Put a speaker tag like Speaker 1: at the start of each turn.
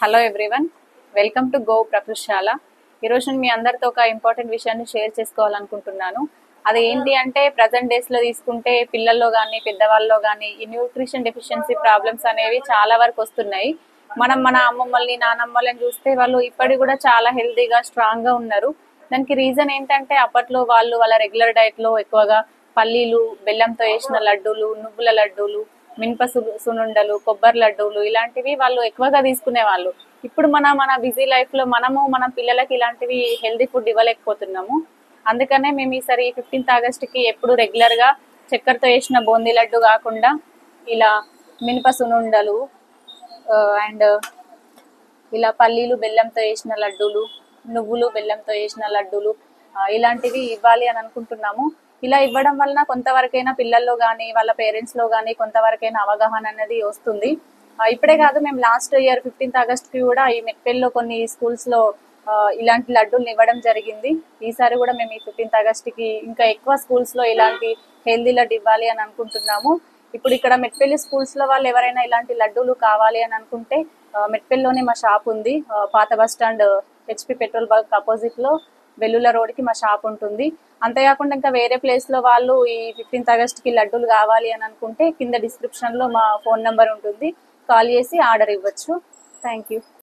Speaker 1: Hello everyone, welcome to go Prakruthishala. ఈరోజు నేను మీ అందరితో ఒక ఇంపార్టెంట్ విషయాన్ని షేర్ చేసుకోవాలనుకుంటున్నాను. అది ఏంటి అంటే, ప్రజెంట్ డేస్ లో తీసుకుంటే పిల్లల్లో కానీ పెద్దవాళ్ళలో కానీ ఈ న్యూట్రిషన్ డెఫిషియన్సీ ప్రాబ్లమ్స్ అనేవి చాలా వరకు వస్తున్నాయి. మనం మన అమ్మమ్మల్ని నానమ్మల్ని చూస్తే వాళ్ళు ఇప్పటికి కూడా చాలా హెల్తీగా స్ట్రాంగ్ గా ఉన్నారు. దానికి రీజన్ ఏంటంటే, అప్పట్లో వాళ్ళు వాళ్ళ రెగ్యులర్ డైట్ లో ఎక్కువగా పల్లీలు, బెల్లంతో వేసిన లడ్డూలు, నువ్వుల లడ్డూలు, మినప సునుండలు, కొబ్బరి లడ్డూలు ఇలాంటివి వాళ్ళు ఎక్కువగా తీసుకునే వాళ్ళు. ఇప్పుడు మన బిజీ లైఫ్ లో మన పిల్లలకి ఇలాంటివి హెల్దీ ఫుడ్ ఇవ్వలేకపోతున్నాము. అందుకనే మేము ఈసారి 15th ఆగస్ట్ కి ఎప్పుడు రెగ్యులర్ గా చక్కెరతో వేసిన బూందీ లడ్డు కాకుండా ఇలా మినప సునుండలు అండ్ ఇలా పల్లీలు బెల్లంతో వేసిన లడ్డూలు, నువ్వులు బెల్లంతో వేసిన లడ్డూలు ఇలాంటివి ఇవ్వాలి అని అనుకుంటున్నాము. ఇలా ఇవ్వడం వలన కొంతవరకైనా పిల్లల్లో కానీ వాళ్ళ పేరెంట్స్ లో కానీ కొంతవరకైనా అవగాహన అనేది వస్తుంది. ఇప్పుడే కాదు, మేము లాస్ట్ ఇయర్ 15th ఆగస్ట్ కి కూడా ఈ మెట్పల్లిలో కొన్ని స్కూల్స్ లో ఇలాంటి లడ్డూలు ఇవ్వడం జరిగింది. ఈసారి కూడా మేము ఈ 15th ఆగస్ట్ కి ఇంకా ఎక్కువ స్కూల్స్ లో ఇలాంటి హెల్దీ లడ్డు ఇవ్వాలి అని అనుకుంటున్నాము. ఇప్పుడు ఇక్కడ మెట్పల్లి స్కూల్స్ లో వాళ్ళు ఎవరైనా ఇలాంటి లడ్డూలు కావాలి అని అనుకుంటే మెట్పల్లిలోనే మా షాప్ ఉంది. పాత bus stand HP petrol bunk opposite లో వెల్లుల రోడ్ కి మా షాప్ ఉంటుంది. అంతేకాకుండా ఇంకా వేరే ప్లేస్ లో వాళ్ళు ఈ 15th ఆగస్ట్ కి లడ్డూలు కావాలి అని అనుకుంటే కింద డిస్క్రిప్షన్ లో మా ఫోన్ నంబర్ ఉంటుంది, కాల్ చేసి ఆర్డర్ ఇవ్వచ్చు. Thank you.